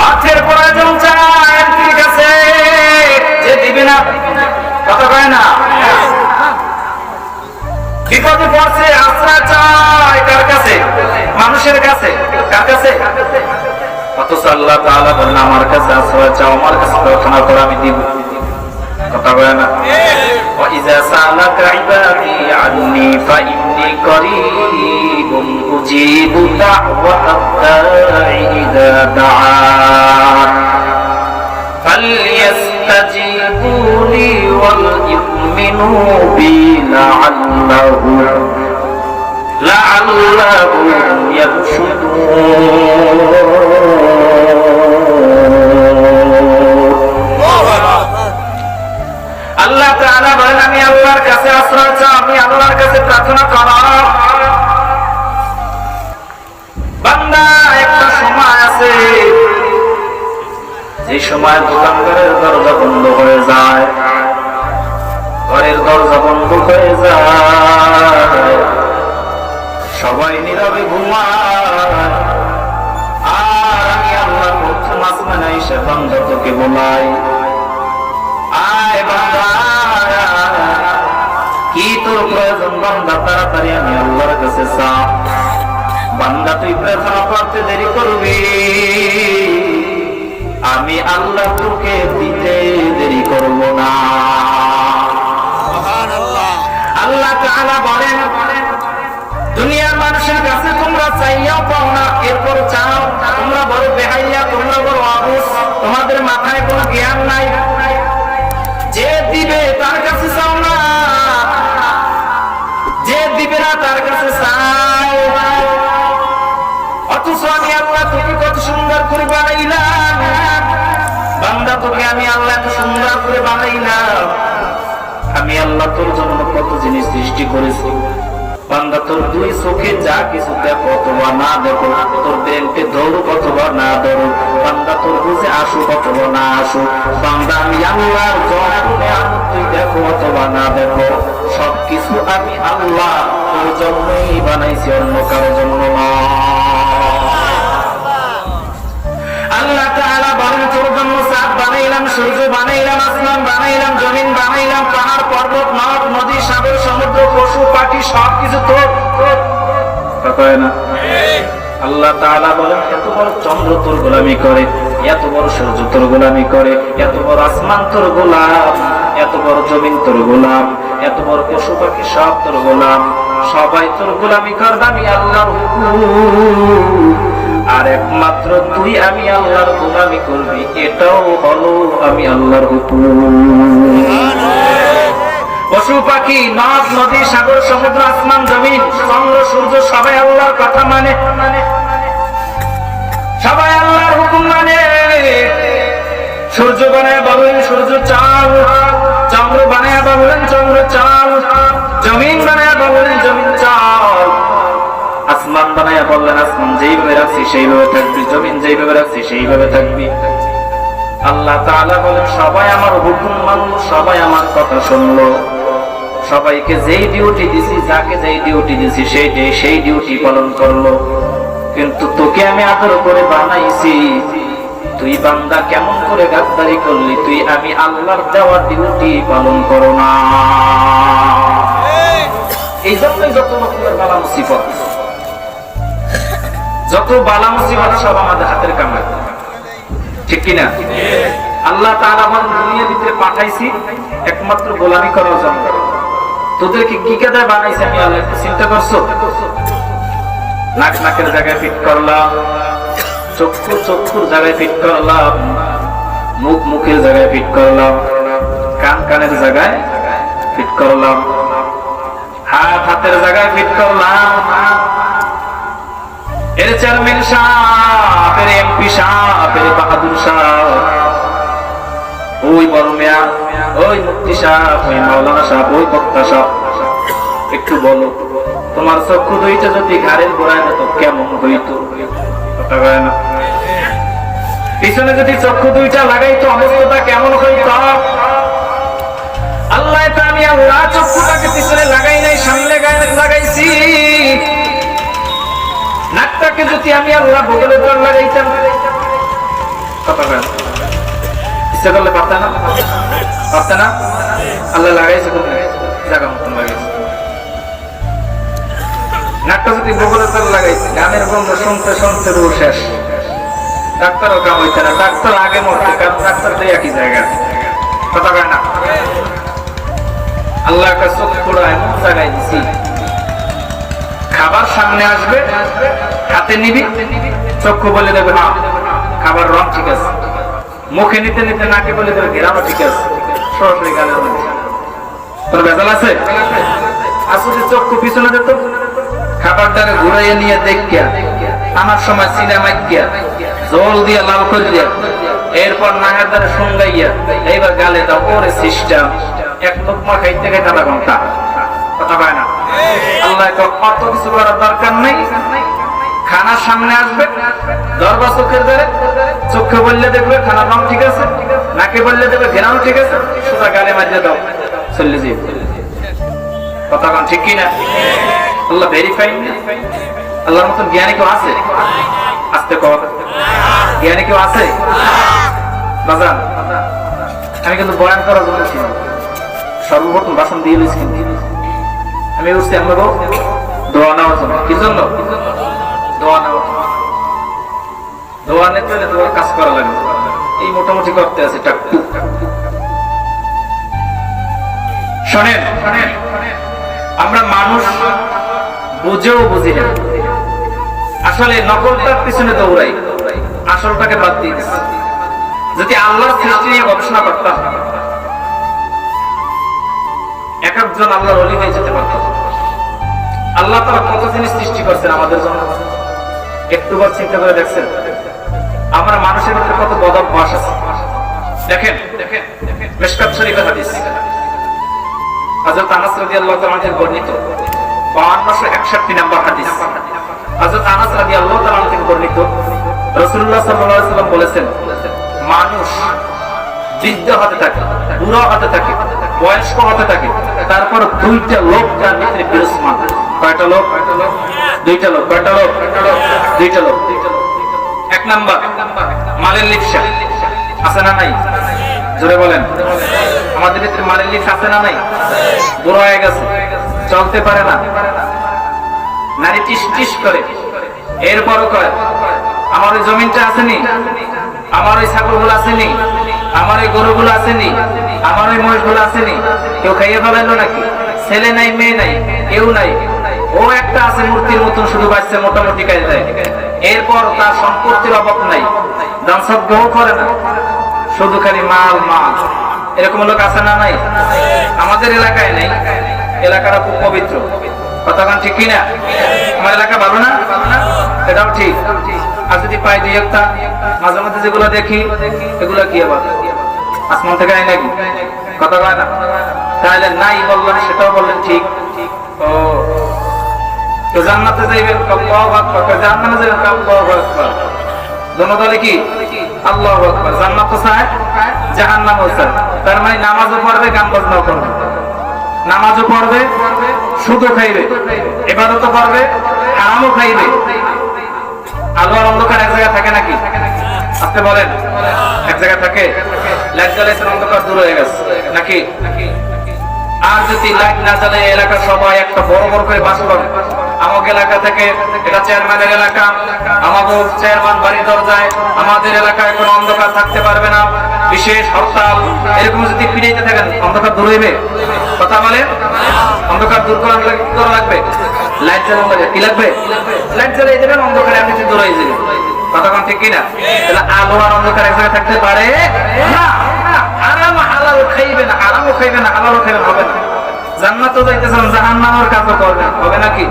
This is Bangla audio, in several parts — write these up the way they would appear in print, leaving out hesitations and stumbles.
অর্থের প্রয়োজন চায় ঠিক আছে, যে দিবে না কথা কয় না। বিপদে পড়ছে আশ্রয় চায় কার কাছে? মানুষের কাছে। কার কাছে? অথচ আল্লাহ তাআলা বলেন আমার কাছে আশ্রয় চাও, আমার কাছে প্রার্থনা করো, আমি দিব। কথা কয় না। وَإِذَا سَأَلَكَ عِبَادِي عَنِّي فَإِنِّي قَرِيبٌ أُجِيبُ دَعْوَةَ الدَّاعِ إِذَا دَعَانِ فَلْيَسْتَجِيبُوا لِي وَلْيُؤْمِنُوا بِي لَعَلَّهُمْ يَرْشُدُونَ। আল্লাহ তাআলা বলেন আমি আল্লাহর কাছে আশ্রয় চাই, আমি আল্লাহর কাছে প্রার্থনা করো। বান্দা একটা সময় আছে যে সময় দোকানদারের দরজা বন্ধ হয়ে যায়, ঘরের দরজা বন্ধ হয়ে যায়, সবাই নীরবে ঘুমায়, আর আমি আল্লাহর প্রথম আসমানে এসে বান্দা তোকে বলাই, আয় বান্দা কি তোর প্রয়োজন বান্দা, তাড়াতাড়ি আমি আল্লাহর কাছে চা। বান্দা তুই প্রার্থনা করতে দেরি করবি, আমি আল্লাহ তোকে দিতে দেরি করব না। আল্লাহ তাআলা বলেন দুনিয়ার মানুষের কাছে তোমরা চাইয়াও পাও না, এরপর চাও, তোমরা বড় বেহাইয়া, তোমরা বড় অবুঝ, তোমাদের মাথায় কোনো জ্ঞান নাই। যে দিবে তার কাছে চাও না, যে দিবে না তার কাছে চাও। অথচ আমি আল্লাহ তোকে কত সুন্দর করে বানাইলাম বান্দা, তোকে আমি আল্লাহ এত সুন্দর করে বানাইলাম। আমি আল্লাহ তোর জন্য কত জিনিস সৃষ্টি করেছি বান্দা, তোর দুই চোখে যা কিছু দেখো অথবা না দেখো, তোর ব্রেনকে দৌড়ুক অথবা না দৌড়ুক, বান্দা তোর বুঝে আসুক অথবা না আসুক, বান্দা আমি আল্লাহর জন্য তুই দেখো অথবা না দেখো, সবকিছু আমি আল্লাহ তোর জন্যই বানাইছি, অন্য কারোর জন্য না। আল্লাহ তাআলা বলেন তোর জন্য চাঁদ বানাইলাম, সূর্য বানাইলাম, আসমান বানাইলাম, জমিন বানাইলাম, পাহাড় পর্বত, নদ নদী, সাগর সমুদ্র, পশু পাখি সবকিছু তোর। কয় না? আল্লাহ তাআলা বলেন এত বড় চন্দ্র তোর গোলামি করে, এত বড় সূর্য তোর গোলামি করে, এত বড় আসমান তোর গোলাম, এত বড় জমিন তোর গোলাম, এত বড় পশু পাখি সব তোর গোলাম, সবাই তোর গোলামি করবে আমি আল্লাহর হুকুম, আর একমাত্র তুই আমি আল্লাহর গোলামি করবি, এটাও হলো আমি আল্লাহর হুকুম। পশু পাখি, নদ নদী, সাগর সমুদ্র, আসমান জমিন, চন্দ্র সূর্য সবাই আল্লাহর কথা মানে, সবাই আল্লাহর হুকুম মানে। সূর্য বানায় বলেন সূর্য চাল, চন্দ্র বানায় বলেন চন্দ্র চাল, জমিন বানায় বলেন জমিন চাল, আসমান বানায় বললেন আসমান যেইভাবে রাখছি সেইভাবে থাকবি, জমিন যেইভাবে রাখছি সেইভাবে থাকবি। আল্লাহ তাআলা বলেন সবাই আমার হুকুম মানলো, সবাই আমার কথা শুনলো, সবাইকে যেই ডিউটি দিছি, যাকে যেই ডিউটি দিছি সেই ডিউটি পালন করলো। কিন্তু তোকে আমি আদর করে বানাইছি, তুই বান্দা কেমন করে গাদ্দারি করলি, তুই আমি আল্লাহর দেওয়া ডিউটি পালন করো না। এই জন্যই যত রকমের বালা মুসিবত, যত বালা মুসিবত সব আমাদের হাতের কামাই, ঠিক কিনা? আল্লাহ তাআলা আমার দুনিয়ার ভিতরে পাঠাইছি একমাত্র গোলামি করার জন্য। তোদেরকে কি কাদায় বানাইছি আমি আল্লাহ, একটু চিন্তা করছো? নাক নাকের জায়গায় ফিট করলাম, চক্ষু চক্ষুর জায়গায় ফিট করলাম, মুখ মুখের জায়গায় ফিট করলাম, কান কানের জায়গায় ফিট করলাম, হাত হাতের জায়গায় ফিট করলাম। এর চেয়ারম্যান সাহেব, এর এমপি সাহেব, এর বাহাদুর সাহেব, ওই বড় মেয়া, ওই মুফতি সাহেব, ওই মাওলানা সাহেব, ওই বক্তা সাহেব, একটু বলো তোমার চক্ষু দুইটা যদি ঘাড়ের গোড়ায় যেত কেমন হইতো? পিছনে যদি চক্ষু দুইটা লাগাইতো অবস্থাটা কেমন হইত? আল্লাহ আমি আল্লাহ চক্ষুটাকে পিছনে লাগাই নাই, সামনে লাগাইছি। নাকটাকে যদি আমি আল্লাহ বগলের জন্য লাগাইতাম, কথা বলেন, ইচ্ছা করলে পারতে না, পারতে না, আল্লাহ লাগাইছে কোন জায়গা মতন লাগাইছে। নাকটা যদি বগলের তলে লাগাইছে, গানের গন্ধ শুনতে শুনতে রু শেষ, ডাক্তারও কাম হইতে না, ডাক্তার আগে মরতে, কারণ ডাক্তার তো একই জায়গা, কথা বলেন না। আল্লাহ একটা চোখ পুরো এমন জায়গায় দিছি, খাবার সামনে আসবে, হাতে নিবি, চক্ষু বলে দেবে হ্যাঁ খাবার রং ঠিক আছে, মুখে নিতে নিতে নাকে বলে দেবে ঘেরানো ঠিক আছে, সরাসরি গালের মধ্যে তোর ভেজাল আছে। আসলে চক্ষু পিছনে দিত, খাবারটাকে ঘুরাইয়া নিয়ে দেখিয়া আমার সময় সিনেমায় গিয়া জল দিয়া লাল করে দিয়া এরপর নাকের দ্বারা সঙ্গাইয়া এইবার গালে দাও, ওরে সিস্টেম এক লোকমা খাইতে খাইতে আধা ঘন্টা, কথা পায় না। আল্লাহ কত কিছু করার দরকার নেই, খানার সামনে আসবে, দরবার চোখের দ্বারে, চোখে বললে দেখবে খানার রং ঠিক আছে, নাকে বললে দেখবে ঘেরানো ঠিক আছে, সোজা গালে মারিয়ে দাও, চললে যে কথা কন ঠিক কিনা? আল্লাহ ভেরিফাই না। আল্লাহর মতন জ্ঞানী কেউ আছে? আসতে কর, জ্ঞানী কেউ আছে? বাজান আমি কিন্তু বয়ান করার জন্য ছিল, সর্বপ্রথম বাসন দিয়ে লইছি, কিন্তু আমি উঠছি আমরা দোয়া নেওয়ার জন্য। কি জন্য? দোয়া নেওয়ার জন্য। দোয়া নিতে হলে দোয়ার কাজ করা লাগবে, এই মোটামুটি করতে আছে টাকটু। শোনেন, আমরা মানুষ বুঝেও বুঝি না, আসলে নকলটার পিছনে দৌড়াই, আসলটাকে বাদ দিয়ে দিচ্ছি। যদি আল্লাহর সৃষ্টি নিয়ে গবেষণা করতাম, এক একজন আল্লাহর ওলি হয়ে যেতে পারত। আল্লাহ তাআলা কত জিনিস সৃষ্টি করছেন আমাদের জন্য, একটুবার চিন্তা করে দেখছেন? আমরা মানুষের ভিতরে কত বদ অভ্যাস আছে। দেখেন মিশকাত শরীফের হাদিস, হযরত আনাস রাদিয়াল্লাহু তাআলা থেকে বর্ণিত 5261 নম্বর হাদিস। হযরত আনাস রাদিয়াল্লাহু তাআলা থেকে বর্ণিত, রাসূলুল্লাহ সাল্লাল্লাহু আলাইহি ওয়াসাল্লাম বলেছেন, মানুষ বৃদ্ধ হতে থাকে, বুড়ো হতে থাকে, বয়স্ক হতে থাকে, তারপর দুইটা লোক তার ভিতরে বিরাজমান। কয়টা লোক? দুইটা লোক। কয়টা লোক? দুইটা লোক। এক নাম্বার মালের লিপ্সা, আছে না নাই? জোরে বলেন। আমাদের ভিতরে মালের লিপ্সা আছে না নাই? বুড়ো হয়ে গেছে, চলতে পারে না, নারী টিস টিস করে, এরপরও কয় আমার ওই জমিনটা আসেনি, আমার ওই ছাগলগুলো আসেনি, আমার ওই গরুগুলো আসেনি, আমার ওই মহিষগুলো আসেনি, কেউ খাইয়ে ফেলাইলো নাকি? ছেলে নাই, মেয়ে নাই, কেউ নাই, ও একটা আছে মূর্তির মতন, শুধু বাঁচছে, মোটামুটি কাজ দেয়, এরপর তার সম্পত্তির অভাব নাই, দান সদ্গাও করে না, শুধু খালি মাল মাল। এরকম লোক আছে না নাই? আমাদের এলাকায় নেই, এলাকাটা খুব পবিত্র, কতক্ষণ ঠিক কিনা? আমার এলাকা ভালো না? এটাও ঠিক। আর যদি পাই দুই একটা, মাঝে মাঝে যেগুলো দেখি এগুলো কি আবার আসমান থেকে আই নাকি? কথা কয় না? তাহলে নাই বললেন, সেটাও বললেন ঠিক। ও তো জান্নাতে যাইবেন, আল্লাহু আকবার, জান্নাতে যাইবেন, আল্লাহু আকবার, দোনো দলে কি আল্লাহু আকবার। জান্নাত তো চায়, জাহান্নামও চায়। তার মানে নামাজও পড়বে, গান বাজনাও করবে, নামাজও পড়বে, সুদও খাইবে, ইবাদতও করবে, হারামও খাইবে। আলো আর অন্ধকার এক জায়গায় থাকে নাকি? আপনি বলেন, এক জায়গায় থাকে? লাইট জ্বালাইছেন, অন্ধকার দূর হয়ে গেছে নাকি? আর যদি লাইট না জ্বালে এলাকার সবাই একটা বড় বড় করে বাস করে, আমাকে এলাকা থেকে, এটা চেয়ারম্যানের এলাকা, আমাদের চেয়ারম্যান বাড়ি দরজায়, আমাদের এলাকায় কোনো অন্ধকার থাকতে পারবে না, বিশেষ হরতাল, এরকম যদি ফিরাইতে থাকেন, অন্ধকার দূর হইবে? কথা বলেন, অন্ধকার দূর করা লাগবে, লাইট জ্বালানো লাগবে। কি লাগবে? লাইট জ্বালিয়ে দেবেন, অন্ধকারে আপনি দূর হয়ে যাবেন। কথাক্ষণ ঠিক কিনা? তাহলে আলো আর অন্ধকার এক জায়গায় থাকতে পারে না। হারাম হালাল খাইবে না, হারামও খাইবে না, হালালও খাইবে না, হবে না। জান্নাতও যাইতেছেন, জাহান্নামের কাজও করবেন, হবে নাকি?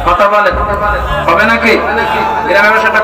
কথা বলেন, হবে নাকি? গ্রামের ভাষাটা